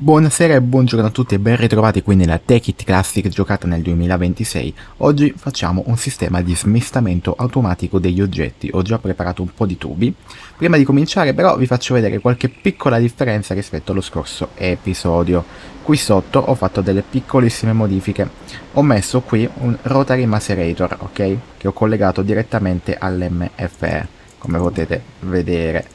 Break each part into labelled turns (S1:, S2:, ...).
S1: Buonasera e buongiorno a tutti e ben ritrovati qui nella Take It Classic giocata nel 2026. Oggi facciamo un sistema di smistamento automatico degli oggetti. Ho già preparato un po' di tubi. Prima di cominciare però vi faccio vedere qualche piccola differenza rispetto allo scorso episodio. Qui sotto ho fatto delle piccolissime modifiche. Ho messo qui un Rotary Macerator, ok? Che ho collegato direttamente all'MFE. Come potete vedere,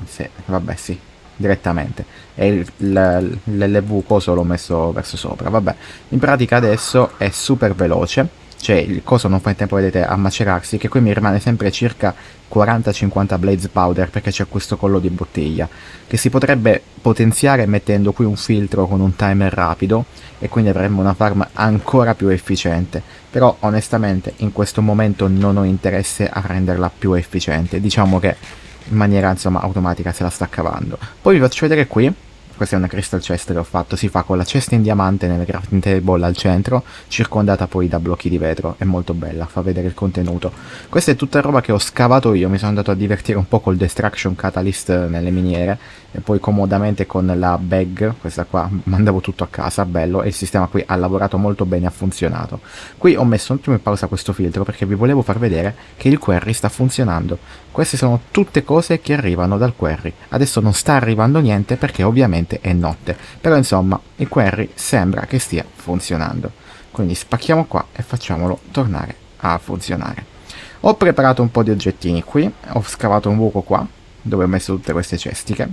S1: vabbè sì, direttamente, e l'LV coso l'ho messo verso sopra. Vabbè, in pratica adesso è super veloce, cioè il coso non fa in tempo, vedete, a macerarsi, che qui mi rimane sempre circa 40-50 blaze powder perché c'è questo collo di bottiglia che si potrebbe potenziare mettendo qui un filtro con un timer rapido e quindi avremmo una farm ancora più efficiente. Però onestamente in questo momento non ho interesse a renderla più efficiente, diciamo che in maniera insomma automatica se la sta cavando. Poi vi faccio vedere qui, questa è una crystal chest che ho fatto, si fa con la cesta in diamante nelle crafting table al centro, circondata poi da blocchi di vetro, è molto bella, fa vedere il contenuto. Questa è tutta roba che ho scavato io, mi sono andato a divertire un po' col destruction catalyst nelle miniere e poi comodamente con la bag, questa qua, mandavo tutto a casa, bello, e il sistema qui ha lavorato molto bene, ha funzionato. Qui ho messo un attimo in pausa questo filtro perché vi volevo far vedere che il query sta funzionando. Queste sono tutte cose che arrivano dal query. Adesso non sta arrivando niente perché ovviamente è notte. Però insomma, il query sembra che stia funzionando. Quindi spacchiamo qua e facciamolo tornare a funzionare. Ho preparato un po' di oggettini qui. Ho scavato un buco qua dove ho messo tutte queste cestiche.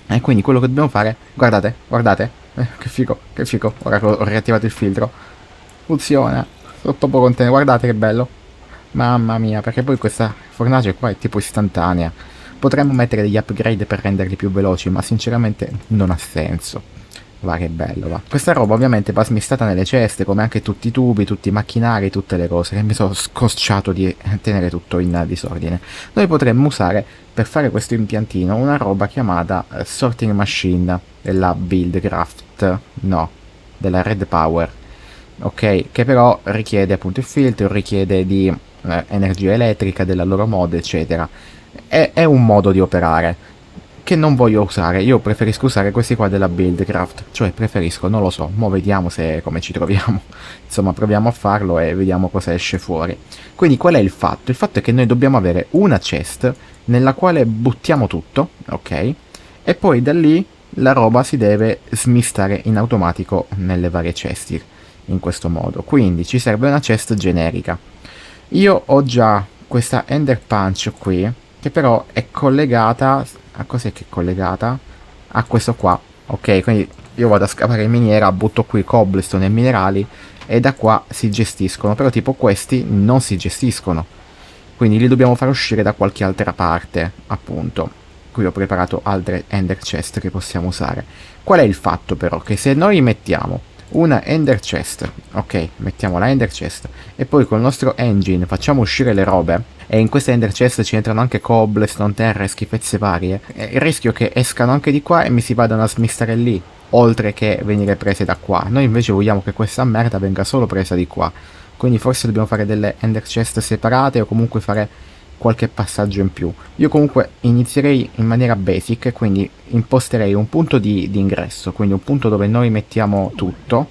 S1: E quindi quello che dobbiamo fare... Guardate, guardate. Che figo, che figo. Ora che ho riattivato il filtro. Funziona. Sono troppo contento. Guardate che bello. Mamma mia, perché poi questa fornace qua è tipo istantanea. Potremmo mettere degli upgrade per renderli più veloci, ma sinceramente non ha senso. Va che bello, va. Questa roba ovviamente va smistata nelle ceste, come anche tutti i tubi, tutti i macchinari, tutte le cose, che mi sono scocciato di tenere tutto in disordine. Noi potremmo usare, per fare questo impiantino, una roba chiamata sorting machine della Buildcraft, no, della Red Power. Ok, che però richiede appunto il filtro, richiede di energia elettrica della loro mod, eccetera. È un modo di operare che non voglio usare. Io preferisco usare questi qua della Buildcraft, cioè preferisco, non lo so, mo vediamo se come ci troviamo. Insomma, proviamo a farlo e vediamo cosa esce fuori. Quindi qual è il fatto? Il fatto è che noi dobbiamo avere una chest nella quale buttiamo tutto, ok? E poi da lì la roba si deve smistare in automatico nelle varie cesti in questo modo. Quindi ci serve una chest generica. Io ho già questa Ender Punch qui, che però è collegata... A cos'è che è collegata? A questo qua. Ok, quindi io vado a scavare in miniera, butto qui cobblestone e minerali e da qua si gestiscono. Però tipo questi non si gestiscono. Quindi li dobbiamo far uscire da qualche altra parte, appunto. Qui ho preparato altre Ender Chest che possiamo usare. Qual è il fatto però? Che se noi mettiamo una Ender Chest, ok, mettiamo la Ender Chest e poi col nostro engine facciamo uscire le robe e in queste Ender Chest ci entrano anche cobblestone, terra e schifezze varie, il rischio è che escano anche di qua e mi si vadano a smistare lì, oltre che venire prese da qua. Noi invece vogliamo che questa merda venga solo presa di qua, quindi forse dobbiamo fare delle Ender Chest separate o comunque fare qualche passaggio in più. Io comunque inizierei in maniera basic, quindi imposterei un punto di ingresso, quindi un punto dove noi mettiamo tutto,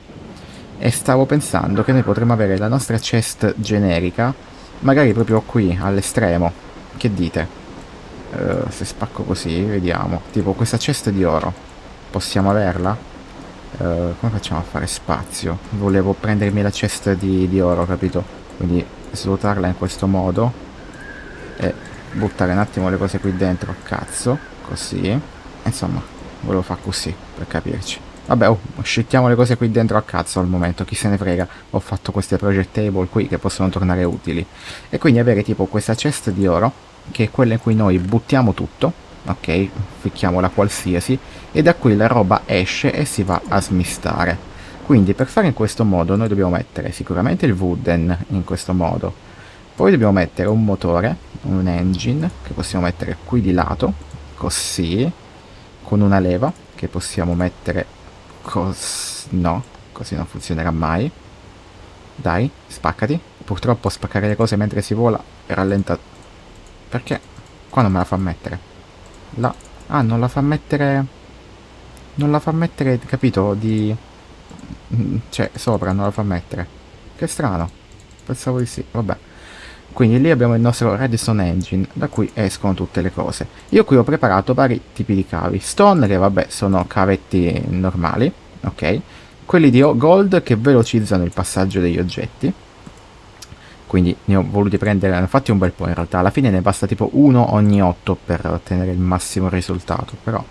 S1: e stavo pensando che noi potremmo avere la nostra chest generica, magari proprio qui all'estremo. Che dite? Se spacco così, vediamo. Tipo questa chest di oro, possiamo averla? Come facciamo a fare spazio? Volevo prendermi la chest di oro, capito? Quindi svuotarla in questo modo e buttare un attimo le cose qui dentro a cazzo, così. Insomma, volevo fare così per capirci. Vabbè, scettiamo le cose qui dentro a cazzo al momento, chi se ne frega. Ho fatto queste project table qui che possono tornare utili. E quindi avere tipo questa chest di oro, che è quella in cui noi buttiamo tutto, ok, ficchiamola qualsiasi, e da qui la roba esce e si va a smistare. Quindi per fare in questo modo noi dobbiamo mettere sicuramente il wooden in questo modo, poi dobbiamo mettere un motore, un engine, che possiamo mettere qui di lato, così, con una leva, che possiamo mettere così, no, così non funzionerà mai. Dai, spaccati. Purtroppo spaccare le cose mentre si vola rallenta. Perché? Qua non me la fa mettere. Là. Ah, non la fa mettere... Non la fa mettere, capito, cioè, sopra non la fa mettere. Che strano. Pensavo di sì, vabbè. Quindi lì abbiamo il nostro Redstone Engine, da cui escono tutte le cose. Io qui ho preparato vari tipi di cavi. Stone, che vabbè, sono cavetti normali, ok? Quelli di Gold che velocizzano il passaggio degli oggetti. Quindi ne ho voluti prendere, ne ho fatti un bel po' in realtà. Alla fine ne basta tipo uno ogni 8 per ottenere il massimo risultato, però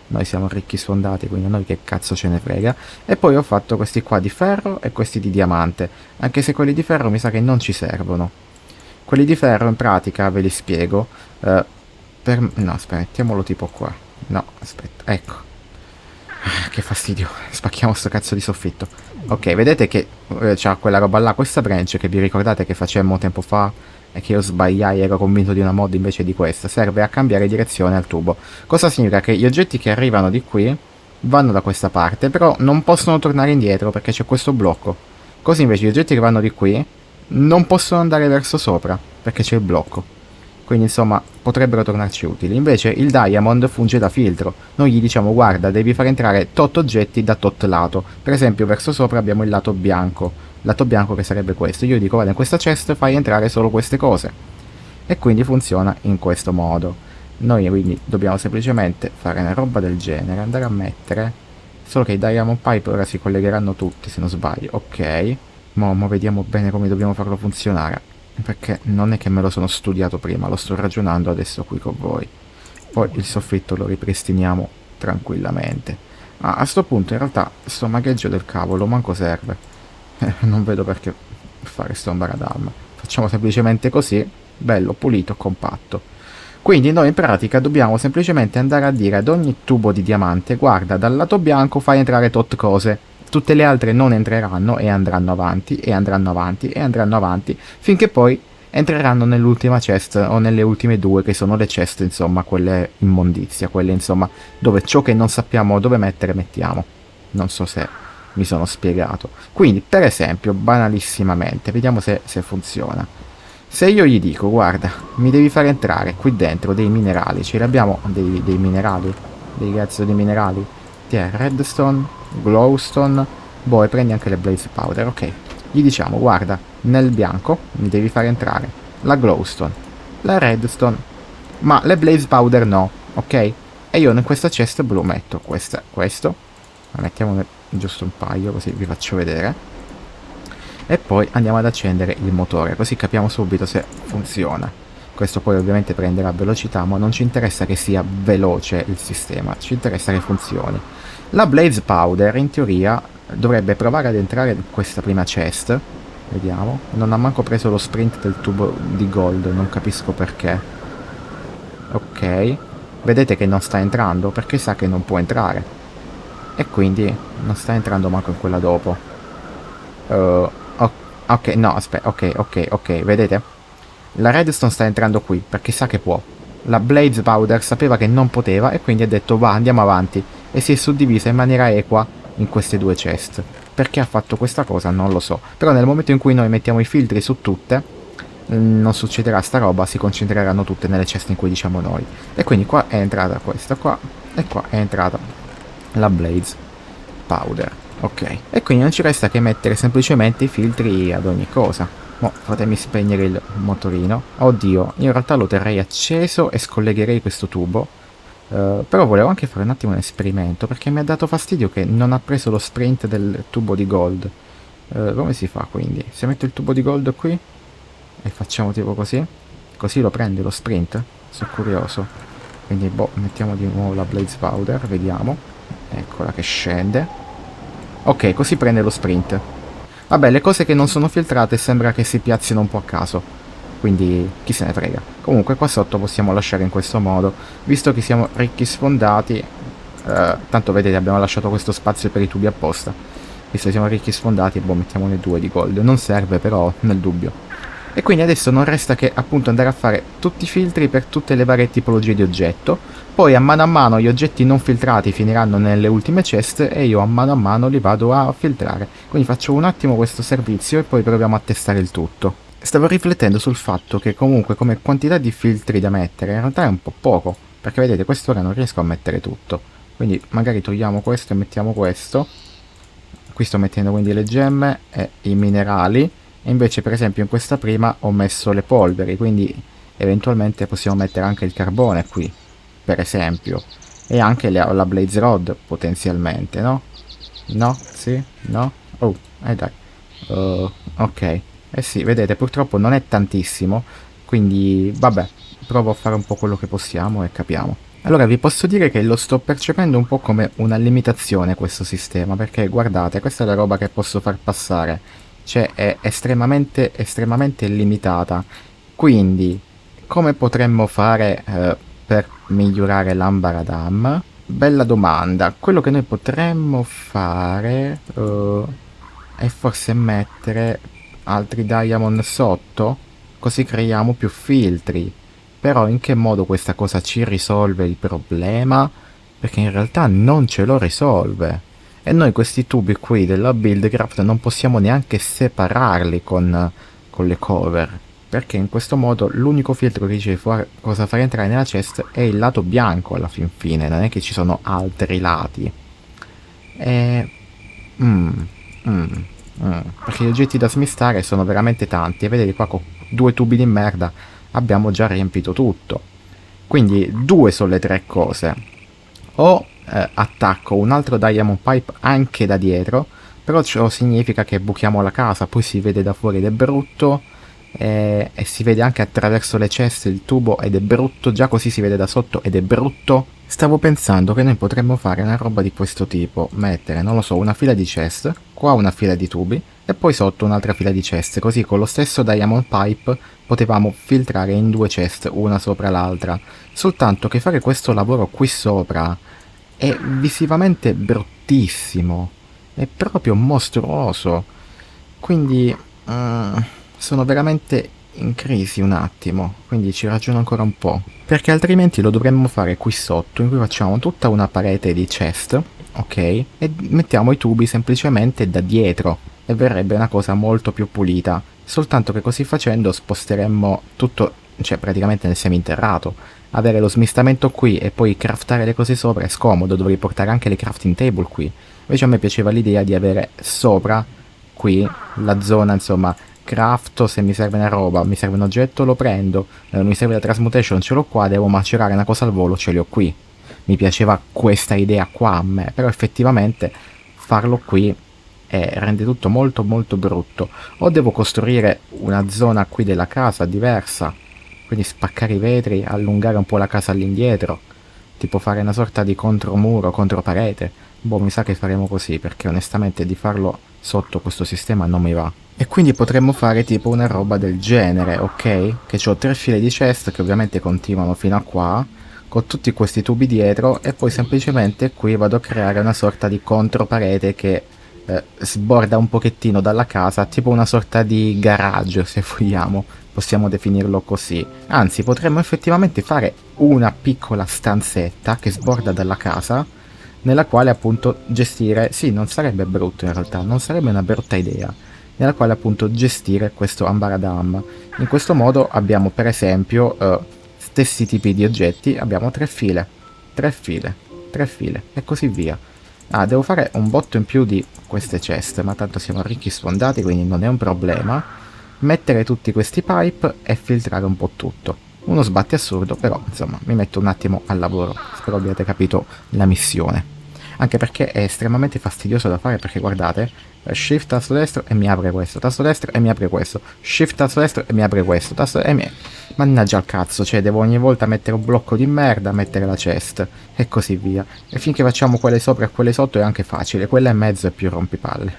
S1: noi siamo ricchi sfondati, quindi a noi che cazzo ce ne frega. E poi ho fatto questi qua di ferro e questi di diamante, anche se quelli di ferro mi sa che non ci servono. Quelli di ferro in pratica ve li spiego. No, aspetta, mettiamolo tipo qua. No, aspetta, ecco. Che fastidio, spacchiamo sto cazzo di soffitto. Ok, vedete che c'ha quella roba là, questa branch che vi ricordate che facemmo tempo fa e che io sbagliai, ero convinto di una mod invece di questa, serve a cambiare direzione al tubo. Cosa significa? Che gli oggetti che arrivano di qui vanno da questa parte, però non possono tornare indietro perché c'è questo blocco. Così invece gli oggetti che vanno di qui non possono andare verso sopra perché c'è il blocco. Quindi insomma potrebbero tornarci utili. Invece il diamond funge da filtro. Noi gli diciamo guarda devi far entrare tot oggetti da tot lato. Per esempio verso sopra abbiamo il lato bianco. Lato bianco che sarebbe questo. Io dico guarda in questa chest fai entrare solo queste cose. E quindi funziona in questo modo. Noi quindi dobbiamo semplicemente fare una roba del genere. Andare a mettere. Solo che i diamond pipe ora si collegheranno tutti se non sbaglio. Ok. Mo vediamo bene come dobbiamo farlo funzionare. Perché non è che me lo sono studiato prima, lo sto ragionando adesso qui con voi. Poi il soffitto lo ripristiniamo tranquillamente. Ma a sto punto in realtà sto magheggio del cavolo manco serve. Non vedo perché fare sto ambaradam. Facciamo semplicemente così, bello, pulito, compatto. Quindi noi in pratica dobbiamo semplicemente andare a dire ad ogni tubo di diamante guarda dal lato bianco fai entrare tot cose. Tutte le altre non entreranno e andranno avanti e andranno avanti e andranno avanti finché poi entreranno nell'ultima chest o nelle ultime due che sono le chest insomma quelle immondizia, quelle insomma dove ciò che non sappiamo dove mettere mettiamo. Non so se mi sono spiegato. Quindi per esempio banalissimamente vediamo se funziona. Se io gli dico guarda mi devi fare entrare qui dentro dei minerali, ce li abbiamo dei minerali, dei cazzo di minerali, redstone, glowstone, boh e prendi anche le blaze powder, ok. Gli diciamo guarda nel bianco mi devi fare entrare la glowstone, la redstone, ma le blaze powder no, ok. E io in questa chest blu metto questo, mettiamone giusto un paio così vi faccio vedere. E poi andiamo ad accendere il motore così capiamo subito se funziona. Questo poi ovviamente prenderà velocità, ma non ci interessa che sia veloce il sistema, ci interessa che funzioni. La blaze powder in teoria dovrebbe provare ad entrare in questa prima chest. Vediamo, non ha manco preso lo sprint del tubo di gold, non capisco perché. Ok, vedete che non sta entrando perché sa che non può entrare e quindi non sta entrando manco in quella dopo. Ok, no, aspetta, ok, vedete? La redstone sta entrando qui perché sa che può. La blaze powder sapeva che non poteva e quindi ha detto va andiamo avanti e si è suddivisa in maniera equa in queste due chest. Perché ha fatto questa cosa non lo so, però nel momento in cui noi mettiamo i filtri su tutte non succederà sta roba, si concentreranno tutte nelle chest in cui diciamo noi. E quindi qua è entrata questa qua e qua è entrata la blaze powder. Ok, e quindi non ci resta che mettere semplicemente i filtri ad ogni cosa. Mo fatemi spegnere il motorino. Oddio, io in realtà lo terrei acceso e scollegherei questo tubo. Però volevo anche fare un attimo un esperimento perché mi ha dato fastidio che non ha preso lo sprint del tubo di gold. Come si fa quindi? Se metto il tubo di gold qui e facciamo tipo così, così lo prende lo sprint? Sono curioso. Quindi boh, mettiamo di nuovo la blaze powder, vediamo. Eccola che scende. Ok, così prende lo sprint. Vabbè, le cose che non sono filtrate sembra che si piazzino un po' a caso. Quindi chi se ne frega. Comunque qua sotto possiamo lasciare in questo modo. Visto che siamo ricchi sfondati. Tanto vedete abbiamo lasciato questo spazio per i tubi apposta. Visto che siamo ricchi sfondati, boh, mettiamone due di gold. Non serve però, nel dubbio. E quindi adesso non resta che appunto andare a fare tutti i filtri per tutte le varie tipologie di oggetto. Poi a mano gli oggetti non filtrati finiranno nelle ultime chest e io a mano li vado a filtrare. Quindi faccio un attimo questo servizio e poi proviamo a testare il tutto. Stavo riflettendo sul fatto che comunque come quantità di filtri da mettere in realtà è un po' poco. Perché vedete quest'ora non riesco a mettere tutto. Quindi magari togliamo questo e mettiamo questo. Qui sto mettendo quindi le gemme e i minerali, e invece per esempio in questa prima ho messo le polveri, quindi eventualmente possiamo mettere anche il carbone qui, per esempio, e anche la blaze rod potenzialmente, no? No? Sì? No? Oh, dai. Ok. Eh sì, vedete, purtroppo non è tantissimo, quindi vabbè, provo a fare un po' quello che possiamo e capiamo. Allora vi posso dire che lo sto percependo un po' come una limitazione questo sistema, perché guardate, questa è la roba che posso far passare, cioè è estremamente limitata. Quindi, come potremmo fare per migliorare l'Ambaradam? Bella domanda. Quello che noi potremmo fare è forse mettere altri diamond sotto, così creiamo più filtri. Però in che modo questa cosa ci risolve il problema? Perché in realtà non ce lo risolve. E noi questi tubi qui della Buildcraft non possiamo neanche separarli con le cover. Perché in questo modo l'unico filtro che dice cosa far entrare nella chest è il lato bianco alla fin fine, non è che ci sono altri lati. E... mm, mm, perché gli oggetti da smistare sono veramente tanti, e vedete qua con due tubi di merda abbiamo già riempito tutto. Quindi due sono le tre cose: o attacco un altro diamond pipe anche da dietro, però ciò significa che buchiamo la casa, poi si vede da fuori ed è brutto, e si vede anche attraverso le ceste il tubo ed è brutto, già così si vede da sotto ed è brutto. Stavo pensando che noi potremmo fare una roba di questo tipo: mettere, non lo so, una fila di chest, qua una fila di tubi e poi sotto un'altra fila di chest, così con lo stesso diamond pipe potevamo filtrare in due chest una sopra l'altra. Soltanto che fare questo lavoro qui sopra è visivamente bruttissimo, è proprio mostruoso, quindi sono veramente in crisi un attimo, quindi ci ragiono ancora un po', perché altrimenti lo dovremmo fare qui sotto, in cui facciamo tutta una parete di chest, ok, e mettiamo i tubi semplicemente da dietro e verrebbe una cosa molto più pulita, soltanto che così facendo sposteremmo tutto, cioè praticamente nel seminterrato. Avere lo smistamento qui e poi craftare le cose sopra è scomodo, dovrei portare anche le crafting table qui. Invece a me piaceva l'idea di avere sopra qui la zona, insomma, crafto, se mi serve una roba, mi serve un oggetto lo prendo, mi serve la transmutation ce l'ho qua, devo macerare una cosa al volo, ce li ho qui. Mi piaceva questa idea qua a me, però effettivamente farlo qui rende tutto molto brutto. O devo costruire una zona qui della casa diversa, quindi spaccare i vetri, allungare un po' la casa all'indietro, tipo fare una sorta di contromuro, controparete. Boh, mi sa che faremo così, perché onestamente di farlo sotto questo sistema non mi va. E quindi potremmo fare tipo una roba del genere, ok? Che ho tre file di chest che ovviamente continuano fino a qua, con tutti questi tubi dietro, e poi semplicemente qui vado a creare una sorta di controparete che sborda un pochettino dalla casa, tipo una sorta di garage, se vogliamo, possiamo definirlo così. Anzi, potremmo effettivamente fare una piccola stanzetta che sborda dalla casa, nella quale appunto gestire, sì, non sarebbe brutto in realtà, non sarebbe una brutta idea, nella quale appunto gestire questo Ambaradam. In questo modo abbiamo per esempio stessi tipi di oggetti, abbiamo tre file, tre file e così via. Ah, devo fare un botto in più di queste chest, ma tanto siamo ricchi sfondati, quindi non è un problema. Mettere tutti questi pipe e filtrare un po' tutto. Uno sbatti assurdo, però insomma mi metto un attimo al lavoro. Spero abbiate capito la missione. Anche perché è estremamente fastidioso da fare, perché guardate, shift tasto destro e mi apre questo, tasto destro e mi apre questo, shift tasto destro e mi apre questo, tasto e mi... Mannaggia al cazzo, cioè devo ogni volta mettere un blocco di merda, mettere la chest e così via. E finché facciamo quelle sopra e quelle sotto è anche facile, quella in mezzo è più rompipalle.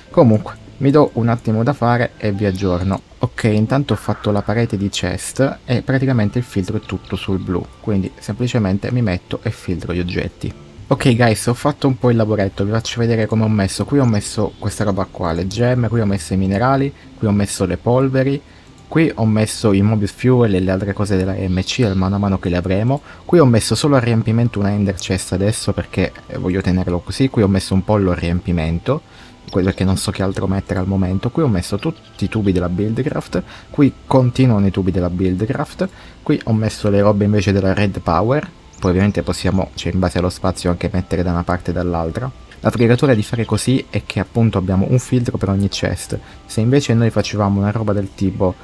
S1: Comunque, mi do un attimo da fare e vi aggiorno. Ok, intanto ho fatto la parete di chest e praticamente il filtro è tutto sul blu, quindi semplicemente mi metto e filtro gli oggetti. Ok guys, ho fatto un po' il lavoretto, vi faccio vedere come ho messo. Qui ho messo questa roba qua, le gemme, qui ho messo i minerali, qui ho messo le polveri, qui ho messo i Mobius Fuel e le altre cose della MC man mano che le avremo. Qui ho messo solo a riempimento una Ender Chest adesso perché voglio tenerlo così. Qui ho messo un pollo a riempimento, perché non so che altro mettere al momento. Qui ho messo tutti i tubi della Buildcraft, qui continuano i tubi della Buildcraft, qui ho messo le robe invece della Red Power, Poi ovviamente possiamo, cioè in base allo spazio, anche mettere da una parte e dall'altra. La fregatura di fare così è che appunto abbiamo un filtro per ogni chest. Se invece noi facevamo una roba del tipo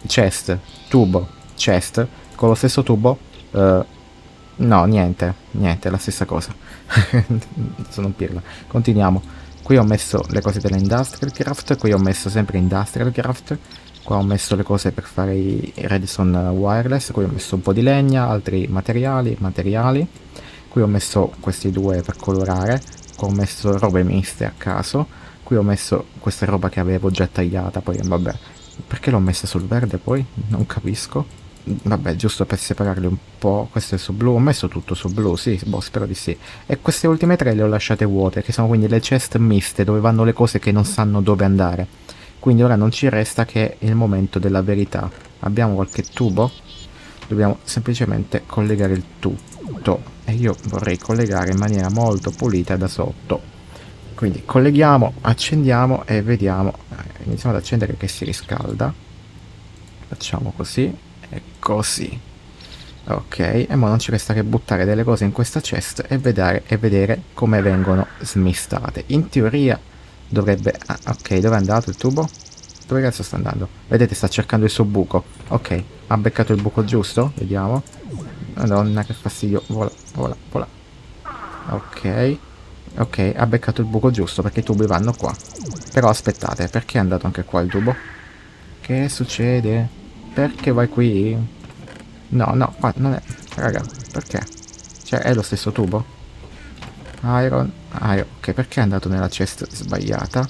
S1: chest, tubo, chest, con lo stesso tubo, no, niente, è la stessa cosa. Sono un pirla. Continuiamo. Qui ho messo le cose dell'Industrial Craft, qui ho messo sempre Industrial Craft, qua ho messo le cose per fare i redstone wireless, qui ho messo un po' di legna, altri materiali, qui ho messo questi due per colorare, qua ho messo robe miste a caso, qui ho messo questa roba che avevo già tagliata, poi vabbè, perché l'ho messa sul verde poi? Non capisco. Vabbè, giusto per separarli un po'. Questo è su blu, ho messo tutto su blu, sì, boh, spero di sì. E queste ultime tre le ho lasciate vuote, che sono quindi le chest miste, dove vanno le cose che non sanno dove andare. Quindi ora non ci resta che il momento della verità. Abbiamo qualche tubo? Dobbiamo semplicemente collegare il tutto. E io vorrei collegare in maniera molto pulita da sotto. Quindi colleghiamo, accendiamo e vediamo. Iniziamo ad accendere che si riscalda. Facciamo così. E così. Ok, e ora non ci resta che buttare delle cose in questa chest e vedere come vengono smistate. In teoria dovrebbe... Ah, ok, dove è andato il tubo? Dove cazzo sta andando? Vedete, sta cercando il suo buco. Ok, ha beccato il buco giusto? Vediamo. Madonna, che fastidio. Vola, vola, vola. Ok. Ok, ha beccato il buco giusto perché i tubi vanno qua. Però aspettate, perché è andato anche qua il tubo? Che succede? Perché vai qui? No, no, qua non è... Raga, perché? Cioè, è lo stesso tubo? Iron... ok, perché è andato nella chest sbagliata?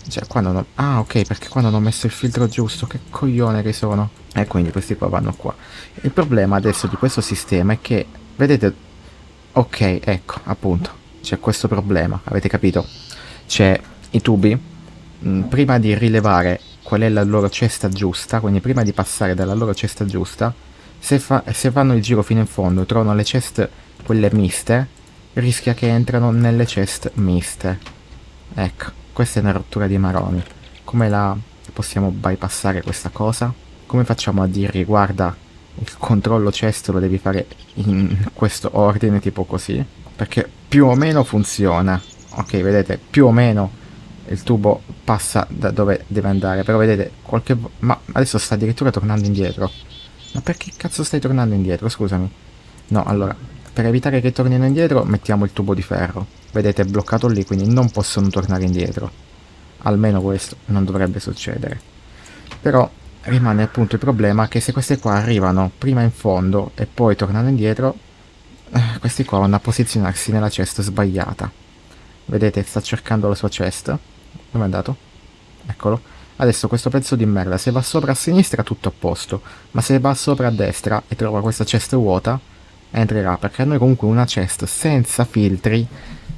S1: Cioè, qua non ho... Ah, ok, perché qua non ho messo il filtro giusto. Che coglione che sono. E quindi questi qua vanno qua. Il problema adesso di questo sistema è che... Vedete... Ok, ecco, appunto. C'è questo problema, avete capito? C'è i tubi. Prima di rilevare qual è la loro cesta giusta, quindi prima di passare dalla loro cesta giusta, se fanno il giro fino in fondo e trovano le ceste, quelle miste, rischia che entrano nelle ceste miste. Ecco, questa è una rottura di maroni. Come la possiamo bypassare questa cosa? Come facciamo a dirgli, guarda, il controllo chest lo devi fare in questo ordine, tipo così? Perché più o meno funziona. Ok, vedete, più o meno il tubo passa da dove deve andare, però vedete, ma adesso sta addirittura tornando indietro. Ma perché cazzo stai tornando indietro, scusami? No, allora, per evitare che tornino indietro, mettiamo il tubo di ferro. Vedete, è bloccato lì, quindi non possono tornare indietro. Almeno questo non dovrebbe succedere. Però rimane appunto il problema che se queste qua arrivano prima in fondo e poi tornano indietro, questi qua vanno a posizionarsi nella chest sbagliata. Vedete, sta cercando la sua chest. Dove è andato? Eccolo. Adesso questo pezzo di merda, se va sopra a sinistra tutto a posto, ma se va sopra a destra e trova questa chest vuota, entrerà, perché a noi comunque una chest senza filtri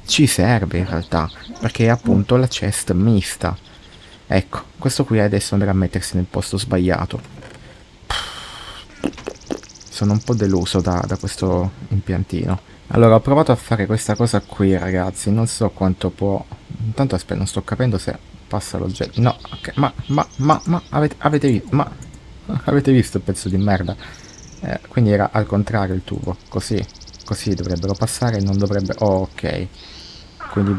S1: ci serve in realtà, perché è appunto la chest mista. Ecco, questo qui adesso andrà a mettersi nel posto sbagliato. Sono un po' deluso da questo impiantino. Allora, ho provato a fare questa cosa qui, ragazzi, non so quanto può... Intanto aspetta, non sto capendo se passa l'oggetto. No, ok, avete visto il pezzo di merda? Quindi era al contrario il tubo, così dovrebbero passare, non dovrebbe... Oh, ok. Quindi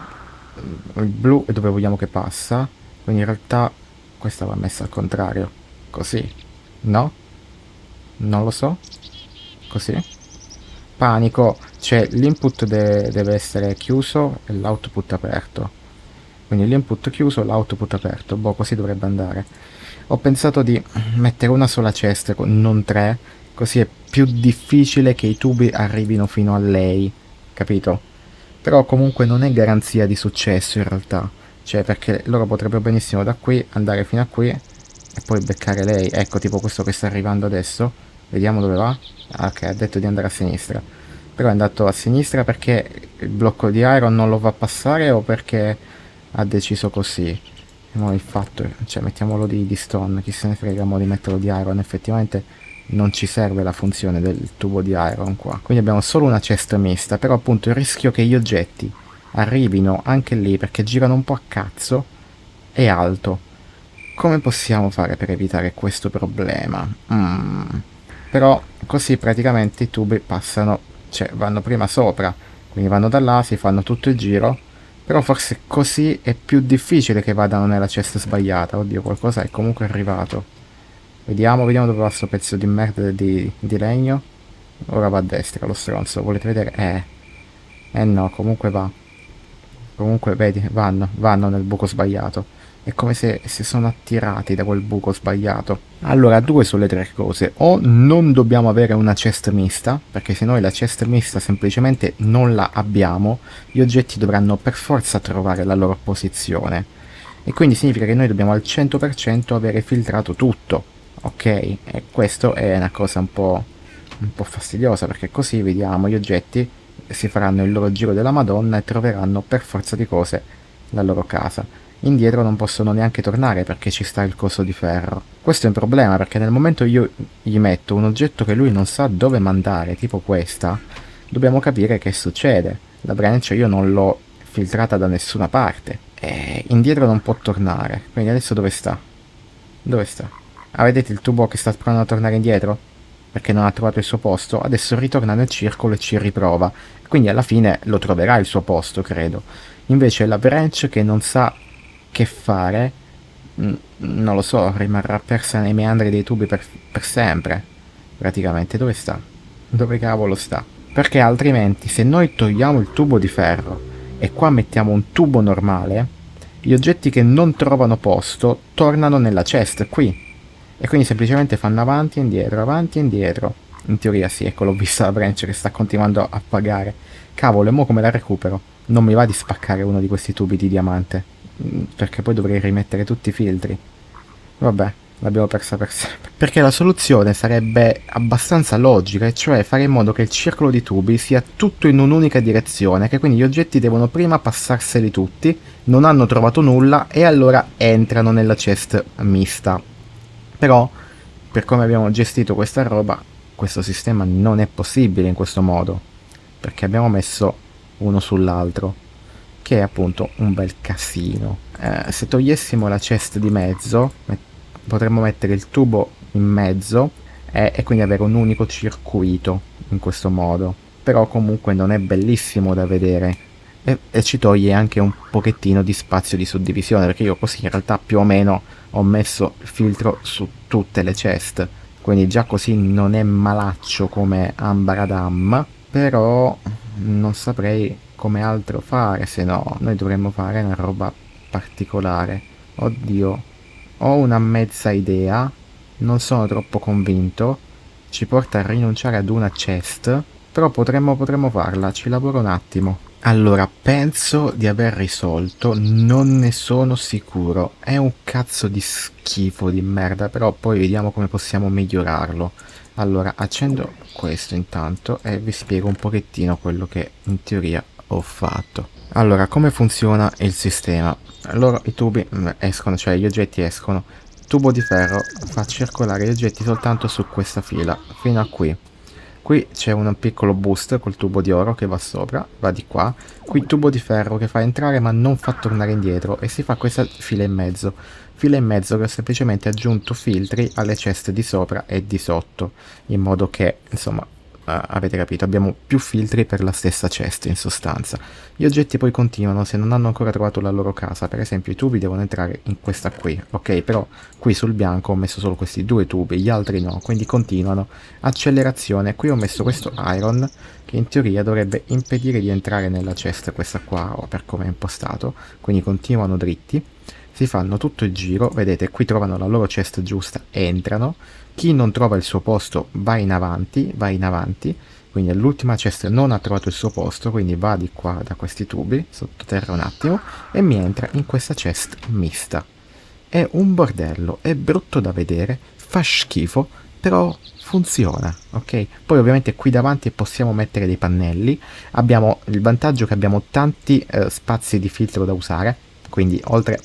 S1: il blu è dove vogliamo che passa, quindi in realtà questa va messa al contrario, così, no? Non lo so, così. Panico, cioè l'input deve essere chiuso e l'output aperto. Quindi l'input chiuso e l'output aperto. Boh, così dovrebbe andare. Ho pensato di mettere una sola chest, non tre, così è più difficile che i tubi arrivino fino a lei, capito? Però comunque non è garanzia di successo in realtà. Cioè, perché loro potrebbero benissimo da qui andare fino a qui e poi beccare lei. Ecco, tipo questo che sta arrivando adesso. Vediamo dove va. Ah, ok, ha detto di andare a sinistra. Però è andato a sinistra perché il blocco di iron non lo va a passare o perché ha deciso così. No, il fatto, cioè mettiamolo di stone, chi se ne frega mo di metterlo di iron, effettivamente non ci serve la funzione del tubo di iron qua. Quindi abbiamo solo una chest mista, però appunto il rischio che gli oggetti arrivino anche lì perché girano un po' a cazzo è alto. Come possiamo fare per evitare questo problema? Però così praticamente i tubi passano cioè vanno prima sopra, quindi vanno da là, si fanno tutto il giro, però forse così è più difficile che vadano nella cesta sbagliata. Oddio, qualcosa è comunque arrivato. Vediamo dove va sto pezzo di merda di legno. Ora va a destra lo stronzo, volete vedere? No, comunque va. Comunque, vedi, vanno nel buco sbagliato. È come se si sono attirati da quel buco sbagliato. Allora, due sulle tre cose. O non dobbiamo avere una chest mista, perché se noi la chest mista semplicemente non la abbiamo, gli oggetti dovranno per forza trovare la loro posizione. E quindi significa che noi dobbiamo al 100% avere filtrato tutto. Ok? E questo è una cosa un po' fastidiosa, perché così vediamo gli oggetti si faranno il loro giro della Madonna e troveranno per forza di cose la loro casa. Indietro non possono neanche tornare perché ci sta il coso di ferro. Questo è un problema, perché nel momento io gli metto un oggetto che lui non sa dove mandare, tipo questa, dobbiamo capire che succede. La branch io non l'ho filtrata da nessuna parte e indietro non può tornare. Quindi adesso dove sta? Dove sta? Ah, vedete il tubo che sta provando a tornare indietro? Perché non ha trovato il suo posto. Adesso ritorna nel circolo e ci riprova. Quindi alla fine lo troverà il suo posto, credo. Invece la branch che non sa che fare, non lo so, rimarrà persa nei meandri dei tubi per sempre. Praticamente, dove sta? Dove cavolo sta? Perché altrimenti, se noi togliamo il tubo di ferro e qua mettiamo un tubo normale, gli oggetti che non trovano posto tornano nella chest qui. E quindi semplicemente fanno avanti e indietro, avanti e indietro. In teoria sì, ecco, l'ho vista la branch che sta continuando a pagare. Cavolo, e mo come la recupero? Non mi va di spaccare uno di questi tubi di diamante, perché poi dovrei rimettere tutti i filtri. Vabbè, l'abbiamo persa per sempre. Perché la soluzione sarebbe abbastanza logica, e cioè fare in modo che il circolo di tubi sia tutto in un'unica direzione, che quindi gli oggetti devono prima passarseli tutti, non hanno trovato nulla e allora entrano nella chest mista. Però, per come abbiamo gestito questa roba, questo sistema non è possibile in questo modo, perché abbiamo messo uno sull'altro, che è appunto un bel casino. Se togliessimo la chest di mezzo, potremmo mettere il tubo in mezzo e quindi avere un unico circuito in questo modo. Però comunque non è bellissimo da vedere e ci toglie anche un pochettino di spazio di suddivisione, perché io così in realtà più o meno ho messo il filtro su tutte le chest, quindi già così non è malaccio come Ambaradam, però non saprei come altro fare, se no noi dovremmo fare una roba particolare. Oddio, ho una mezza idea, non sono troppo convinto, ci porta a rinunciare ad una chest, però potremmo farla, ci lavoro un attimo. Allora, penso di aver risolto, non ne sono sicuro, è un cazzo di schifo di merda, però poi vediamo come possiamo migliorarlo. Allora, accendo questo intanto e vi spiego un pochettino quello che in teoria ho fatto. Allora, come funziona il sistema? Allora, i tubi escono, cioè gli oggetti escono. Tubo di ferro fa circolare gli oggetti soltanto su questa fila, fino a qui. Qui c'è un piccolo boost col tubo di oro che va sopra, va di qua. Qui il tubo di ferro che fa entrare ma non fa tornare indietro e si fa questa fila in mezzo. Fila in mezzo che ho semplicemente aggiunto filtri alle ceste di sopra e di sotto, in modo che, insomma, avete capito, abbiamo più filtri per la stessa cesta in sostanza. Gli oggetti poi continuano se non hanno ancora trovato la loro casa. Per esempio i tubi devono entrare in questa qui, ok? Però qui sul bianco ho messo solo questi due tubi, gli altri no, quindi continuano. Accelerazione, qui ho messo questo iron che in teoria dovrebbe impedire di entrare nella cesta, questa qua, o per come è impostato, quindi continuano dritti. Si fanno tutto il giro, vedete, qui trovano la loro chest giusta, entrano. Chi non trova il suo posto va in avanti, quindi l'ultima chest non ha trovato il suo posto, quindi va di qua da questi tubi, sottoterra un attimo, e mi entra in questa chest mista. È un bordello, è brutto da vedere, fa schifo, però funziona, ok? Poi ovviamente qui davanti possiamo mettere dei pannelli, abbiamo il vantaggio che abbiamo tanti spazi di filtro da usare, quindi oltre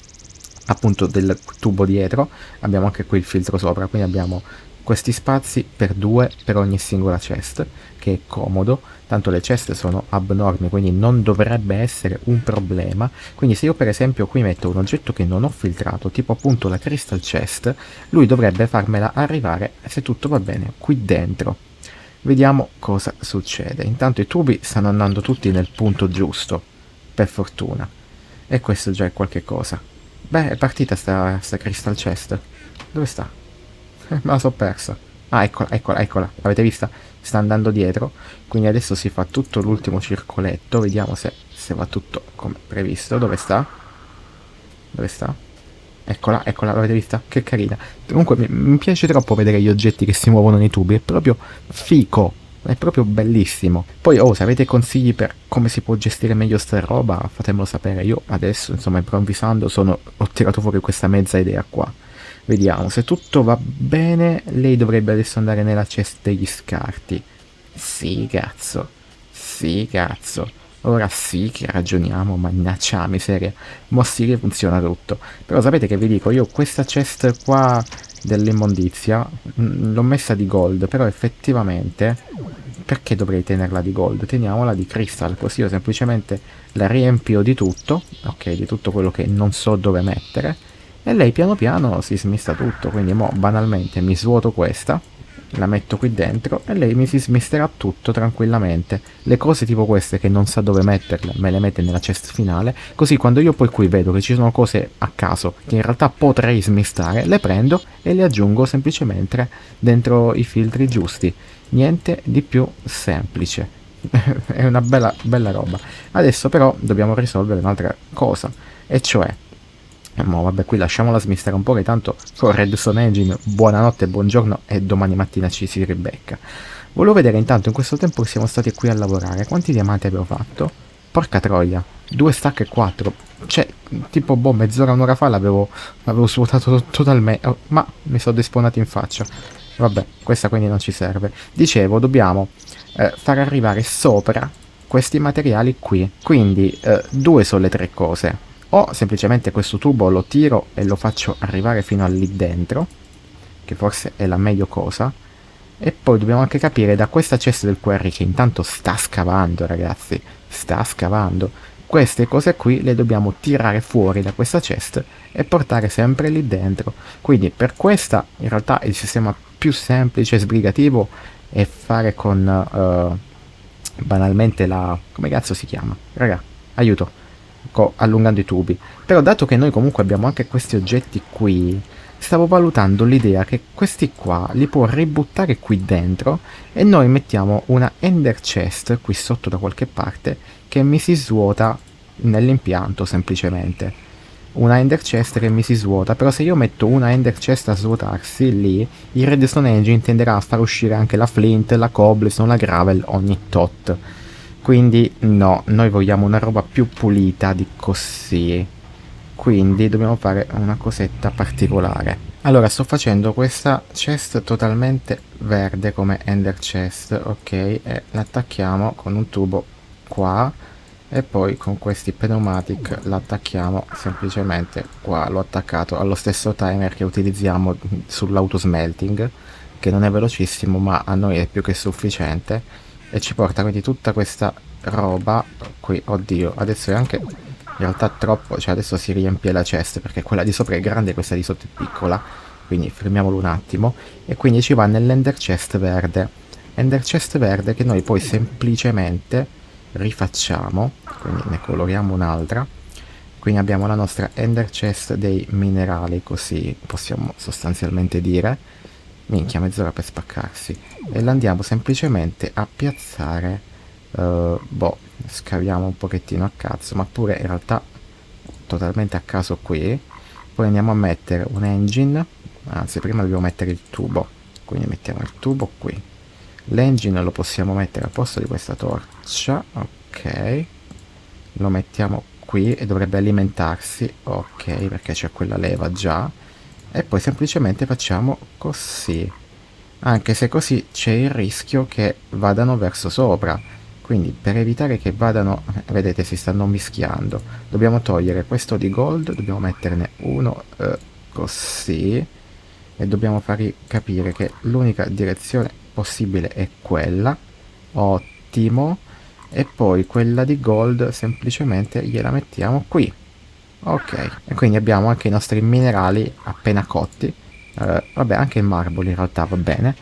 S1: appunto del tubo dietro abbiamo anche qui il filtro sopra, quindi abbiamo questi spazi per due per ogni singola chest, che è comodo, tanto le ceste sono abnormi, quindi non dovrebbe essere un problema. Quindi se io per esempio qui metto un oggetto che non ho filtrato, tipo appunto la crystal chest, lui dovrebbe farmela arrivare, se tutto va bene, qui dentro. Vediamo cosa succede. Intanto i tubi stanno andando tutti nel punto giusto, per fortuna. E questo già è qualche cosa. Beh, è partita sta Crystal Chest. Dove sta? Me la so persa. Ah, eccola, eccola, eccola. L'avete vista? Sta andando dietro. Quindi adesso si fa tutto l'ultimo circoletto. Vediamo se va tutto come previsto. Dove sta? Dove sta? Eccola, eccola, l'avete vista? Che carina. Comunque mi piace troppo vedere gli oggetti che si muovono nei tubi. È proprio fico. È proprio bellissimo. Poi, se avete consigli per come si può gestire meglio sta roba, fatemelo sapere. Io adesso, insomma, improvvisando, ho tirato fuori questa mezza idea qua. Vediamo, se tutto va bene, lei dovrebbe adesso andare nella chest degli scarti. Sì, cazzo. Sì, cazzo. Ora sì che ragioniamo, mannaggia miseria. Mo sì che funziona tutto. Però sapete che vi dico, io questa chest qua dell'immondizia l'ho messa di gold, però effettivamente perché dovrei tenerla di gold? Teniamola di crystal, così io semplicemente la riempio di tutto, ok, di tutto quello che non so dove mettere, e lei piano piano si smista tutto, quindi mo banalmente mi svuoto questa, la metto qui dentro e lei mi si smisterà tutto tranquillamente. Le cose tipo queste che non sa dove metterle, me le mette nella chest finale, così quando io poi qui vedo che ci sono cose a caso che in realtà potrei smistare, le prendo e le aggiungo semplicemente dentro i filtri giusti. Niente di più semplice. È una bella roba. Adesso però dobbiamo risolvere un'altra cosa, e cioè vabbè, qui lasciamola smistare un po', che tanto con Redstone Engine buonanotte, buongiorno e domani mattina ci si ribecca. Volevo vedere intanto in questo tempo che siamo stati qui a lavorare quanti diamanti abbiamo fatto. Porca troia, 2 stack e 4. Cioè, tipo mezz'ora, un'ora fa l'avevo svuotato totalmente. Ma mi sono despawnati in faccia. Vabbè, questa quindi non ci serve. Dicevo, dobbiamo far arrivare sopra questi materiali qui. Quindi 2 sono le 3 cose. O semplicemente questo tubo lo tiro e lo faccio arrivare fino a lì dentro, che forse è la meglio cosa. E poi dobbiamo anche capire da questa cesta del quarry, che intanto sta scavando, ragazzi, sta scavando, queste cose qui le dobbiamo tirare fuori da questa chest e portare sempre lì dentro. Quindi per questa in realtà il sistema più semplice e sbrigativo è fare con banalmente la... come cazzo si chiama? Raga, aiuto, allungando i tubi. Però dato che noi comunque abbiamo anche questi oggetti qui, stavo valutando l'idea che questi qua li può ributtare qui dentro e noi mettiamo una ender chest qui sotto da qualche parte che mi si svuota nell'impianto semplicemente. Una ender chest che mi si svuota, però se io metto una ender chest a svuotarsi lì, il Redstone Engine tenderà a far uscire anche la flint, la cobblestone, la gravel ogni tot. Quindi no, noi vogliamo una roba più pulita di così. Quindi dobbiamo fare una cosetta particolare. Allora, sto facendo questa chest totalmente verde come ender chest, ok? E l'attacchiamo con un tubo qua e poi con questi pneumatic l'attacchiamo semplicemente qua. L'ho attaccato allo stesso timer che utilizziamo sull'autosmelting, che non è velocissimo ma a noi è più che sufficiente, e ci porta quindi tutta questa roba qui. Oddio, adesso è anche in realtà troppo, cioè adesso si riempie la chest perché quella di sopra è grande e questa di sotto è piccola, quindi fermiamolo un attimo, e quindi ci va nell'ender chest verde. Ender chest verde che noi poi semplicemente rifacciamo, quindi ne coloriamo un'altra. Quindi abbiamo la nostra ender chest dei minerali, così possiamo sostanzialmente dire. Minchia, mezz'ora per spaccarsi. E la andiamo semplicemente a piazzare, scaviamo un pochettino a cazzo, ma pure in realtà totalmente a caso qui. Poi andiamo a mettere un engine, anzi prima dobbiamo mettere il tubo, quindi mettiamo il tubo qui. L'engine lo possiamo mettere al posto di questa torcia, ok. Lo mettiamo qui e dovrebbe alimentarsi, ok, perché c'è quella leva già. E poi semplicemente facciamo così, anche se così c'è il rischio che vadano verso sopra, quindi per evitare che vadano, vedete, si stanno mischiando, dobbiamo togliere questo di gold, dobbiamo metterne uno così, e dobbiamo fargli capire che l'unica direzione possibile è quella. Ottimo. E poi quella di gold semplicemente gliela mettiamo qui. Ok, e quindi abbiamo anche i nostri minerali appena cotti. Vabbè, anche il marble in realtà va bene,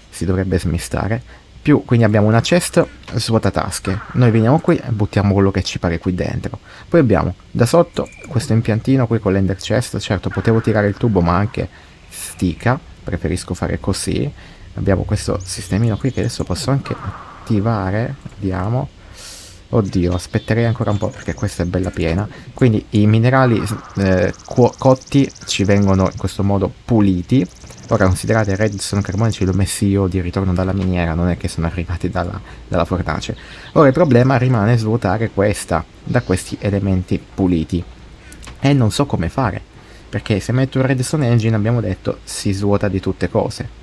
S1: si dovrebbe smistare. più, quindi abbiamo una chest svuotatasche, noi veniamo qui e buttiamo quello che ci pare qui dentro. Poi abbiamo da sotto questo impiantino qui con l'ender chest, certo potevo tirare il tubo ma anche stica, preferisco fare così. Abbiamo questo sistemino qui che adesso posso anche attivare, vediamo. Oddio, aspetterei ancora un po' perché questa è bella piena. Quindi i minerali cotti ci vengono in questo modo puliti. Ora considerate redstone carbone ce li ho messi io di ritorno dalla miniera, non è che sono arrivati dalla fornace. Ora il problema rimane svuotare questa da questi elementi puliti. E non so come fare, perché se metto il redstone engine abbiamo detto si svuota di tutte cose.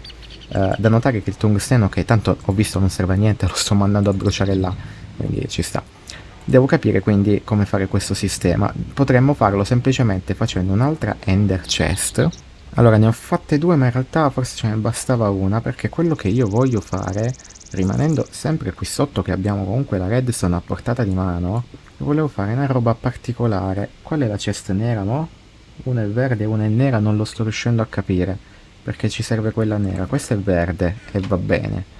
S1: Da notare che il tungsteno, che tanto ho visto non serve a niente, lo sto mandando a bruciare là, quindi ci sta. Devo capire quindi come fare questo sistema. Potremmo farlo semplicemente facendo un'altra ender chest. Allora ne ho fatte due ma in realtà forse ce ne bastava una, perché quello che io voglio fare, rimanendo sempre qui sotto che abbiamo comunque la redstone a portata di mano, volevo fare una roba particolare. Qual è la chest nera, mo? Una è verde e una è nera, non lo sto riuscendo a capire, perché ci serve quella nera. Questa è verde e va bene.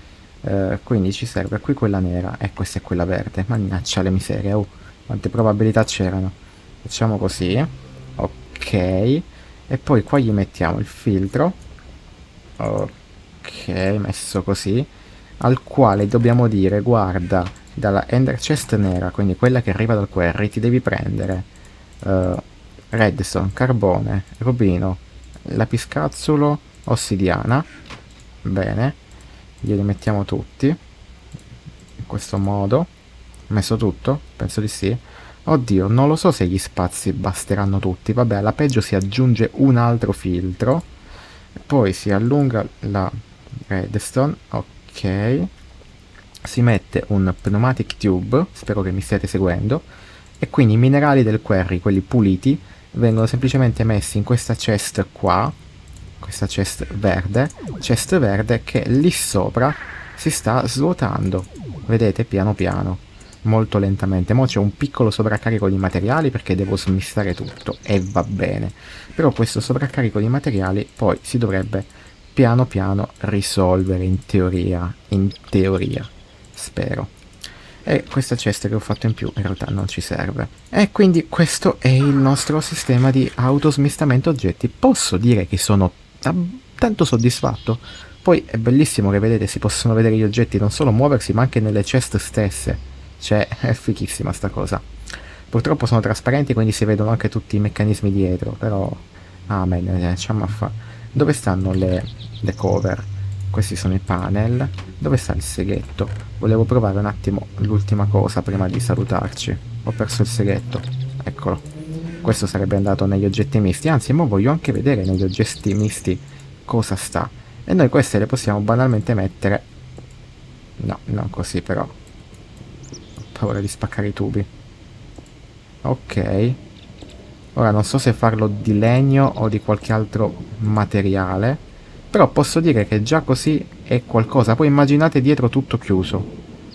S1: Quindi ci serve qui quella nera e questa è quella verde. Mannaggia le miserie, oh, quante probabilità c'erano. Facciamo così, ok, e poi qua gli mettiamo il filtro, ok, messo così, al quale dobbiamo dire guarda, dalla ender chest nera, quindi quella che arriva dal quarry, ti devi prendere redstone, carbone, rubino, lapiscazzulo, ossidiana. Bene, glieli mettiamo tutti in questo modo. Messo tutto? Penso di sì. Oddio, non lo so se gli spazi basteranno tutti. Vabbè, alla peggio si aggiunge un altro filtro, poi si allunga la redstone, ok, si mette un pneumatic tube, spero che mi stiate seguendo, e quindi i minerali del quarry, quelli puliti, vengono semplicemente messi in questa chest qua, questa chest verde che lì sopra si sta svuotando, vedete, piano piano, molto lentamente. Mo' c'è un piccolo sovraccarico di materiali perché devo smistare tutto e va bene, però questo sovraccarico di materiali poi si dovrebbe piano piano risolvere in teoria, spero. E questa chest che ho fatto in più in realtà non ci serve. E quindi questo è il nostro sistema di autosmistamento oggetti. Posso dire che sono tanto soddisfatto. Poi è bellissimo che vedete si possono vedere gli oggetti non solo muoversi ma anche nelle chest stesse. Cioè è fichissima sta cosa. Purtroppo sono trasparenti quindi si vedono anche tutti i meccanismi dietro. Però amen, dove stanno le cover? Questi sono i panel. Dove sta il seghetto? Volevo provare un attimo l'ultima cosa prima di salutarci. Ho perso il seghetto. Eccolo. Questo sarebbe andato negli oggetti misti. Anzi, mo voglio anche vedere negli oggetti misti cosa sta. E noi queste le possiamo banalmente mettere... No, non così però. Ho paura di spaccare i tubi. Ok. Ora non so se farlo di legno o di qualche altro materiale, però posso dire che già così è qualcosa. Poi immaginate dietro tutto chiuso,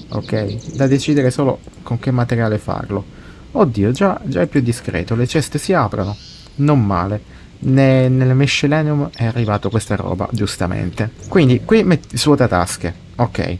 S1: ok? Da decidere solo con che materiale farlo. Oddio, già è più discreto, le ceste si aprono, non male. Nel miscellaneum è arrivato questa roba, giustamente. Quindi qui svuotatasche, ok.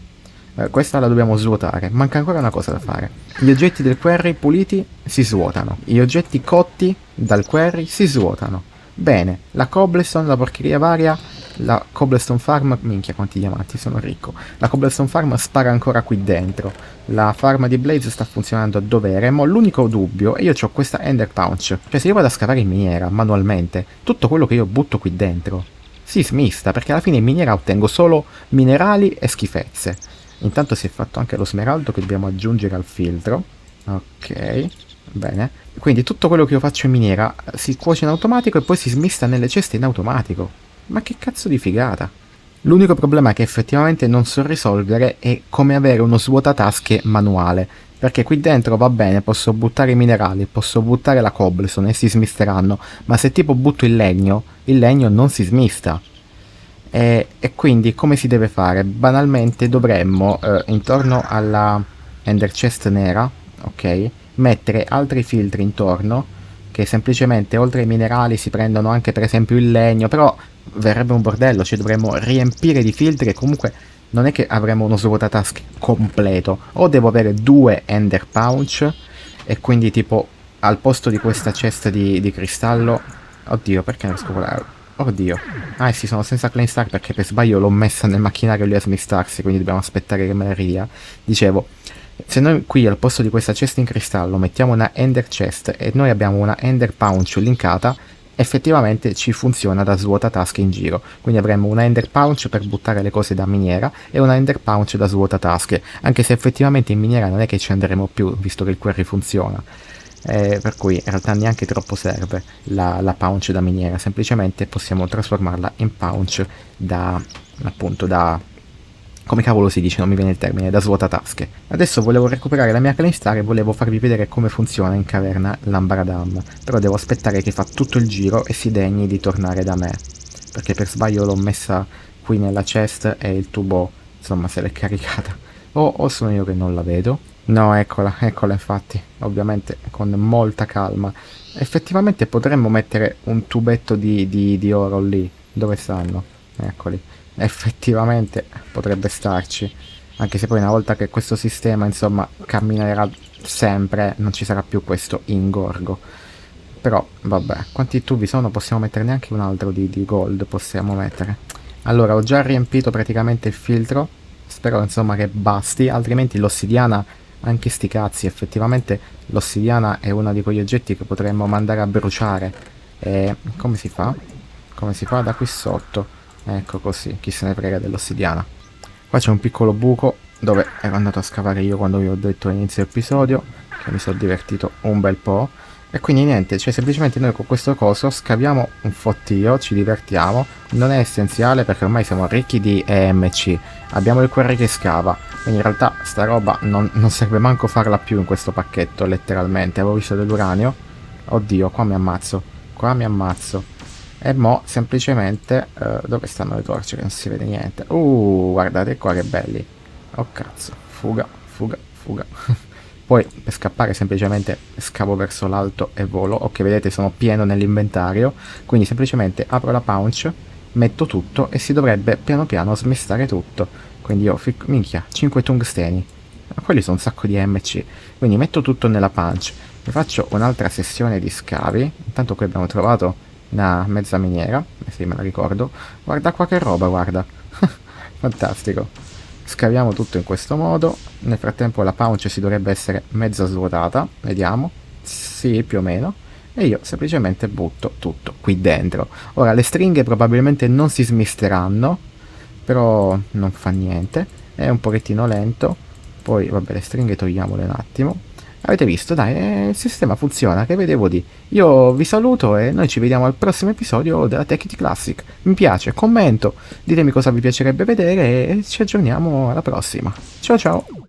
S1: Questa la dobbiamo svuotare. Manca ancora una cosa da fare. Gli oggetti del quarry puliti si svuotano. Gli oggetti cotti dal quarry si svuotano. Bene, la cobblestone, la porcheria varia, la cobblestone farm, minchia quanti diamanti, sono ricco. La cobblestone farm spara ancora qui dentro. La farm di Blaze sta funzionando a dovere. Ma l'unico dubbio, io ho questa ender pouch. Cioè se io vado a scavare in miniera manualmente, tutto quello che io butto qui dentro si smista, perché alla fine in miniera ottengo solo minerali e schifezze. Intanto si è fatto anche lo smeraldo che dobbiamo aggiungere al filtro. Ok, bene. Quindi tutto quello che io faccio in miniera si cuoce in automatico e poi si smista nelle ceste in automatico. Ma che cazzo di figata. L'unico problema che effettivamente non so risolvere è come avere uno svuotatasche manuale. Perché qui dentro va bene, posso buttare i minerali, posso buttare la cobblestone e si smisteranno. Ma se tipo butto il legno non si smista. E quindi come si deve fare? Banalmente dovremmo intorno alla ender chest nera, ok, mettere altri filtri intorno che semplicemente oltre ai minerali si prendono anche per esempio il legno, però verrebbe un bordello, ci dovremmo riempire di filtri e comunque non è che avremo uno svuotatask completo, o devo avere 2 Ender Pouch e quindi tipo al posto di questa cesta di cristallo, oddio perché non riesco a volare, oddio, ah sì sono senza Claim Star perché per sbaglio l'ho messa nel macchinario lì a smistarsi, quindi dobbiamo aspettare che me la ridia. Dicevo, se noi qui al posto di questa cesta in cristallo mettiamo una Ender Chest e noi abbiamo una Ender Pouch linkata, effettivamente ci funziona da svuotatasche in giro, quindi avremo una Ender Pouch per buttare le cose da miniera e una Ender Pouch da svuotatasche, anche se effettivamente in miniera non è che ci andremo più visto che il query funziona, per cui in realtà neanche troppo serve la pouch da miniera, semplicemente possiamo trasformarla in pouch da appunto da, come cavolo si dice, non mi viene il termine, da svuotatasche. Adesso volevo recuperare la mia Claim Star e volevo farvi vedere come funziona in caverna l'Ambaradam, però devo aspettare che fa tutto il giro e si degni di tornare da me, perché per sbaglio l'ho messa qui nella chest e il tubo insomma se l'è caricata, o sono io che non la vedo. No, eccola, eccola infatti, ovviamente con molta calma. Effettivamente potremmo mettere un tubetto di oro lì, dove stanno? Eccoli. Effettivamente potrebbe starci, anche se poi una volta che questo sistema insomma camminerà sempre non ci sarà più questo ingorgo. Però vabbè, quanti tubi sono? Possiamo mettere neanche un altro di gold, possiamo mettere. Allora, ho già riempito praticamente il filtro, spero insomma che basti, altrimenti l'ossidiana, anche sti cazzi, effettivamente l'ossidiana è uno di quegli oggetti che potremmo mandare a bruciare. E come si fa? Come si fa da qui sotto? Ecco così, chi se ne frega dell'ossidiana. Qua c'è un piccolo buco dove ero andato a scavare io quando vi ho detto all'inizio episodio, che mi sono divertito un bel po'. E quindi niente, cioè semplicemente noi con questo coso scaviamo un fottio, ci divertiamo, non è essenziale perché ormai siamo ricchi di EMC, abbiamo il quarry che scava, quindi in realtà sta roba non serve manco farla più in questo pacchetto letteralmente. Avevo visto dell'uranio, oddio qua mi ammazzo. E mo semplicemente, dove stanno le torce che non si vede niente, guardate qua che belli, oh cazzo, fuga, fuga, fuga. Poi per scappare semplicemente scavo verso l'alto e volo. Ok, vedete sono pieno nell'inventario, quindi semplicemente apro la pouch, metto tutto e si dovrebbe piano piano smistare tutto. Quindi io, minchia, 5 tungsteni, ma quelli sono un sacco di MC, quindi metto tutto nella punch, mi faccio un'altra sessione di scavi. Intanto qui abbiamo trovato una mezza miniera, sì me la ricordo, guarda qua che roba, guarda, fantastico. Scaviamo tutto in questo modo. Nel frattempo la pouch si dovrebbe essere mezza svuotata, vediamo, sì più o meno, e io semplicemente butto tutto qui dentro. Ora le stringhe probabilmente non si smisteranno, però non fa niente, è un pochettino lento. Poi vabbè, le stringhe togliamole un attimo. Avete visto, dai, il sistema funziona, che vedevo di. Io vi saluto e noi ci vediamo al prossimo episodio della TechIt Classic. Mi piace, commento, ditemi cosa vi piacerebbe vedere e ci aggiorniamo alla prossima. Ciao ciao!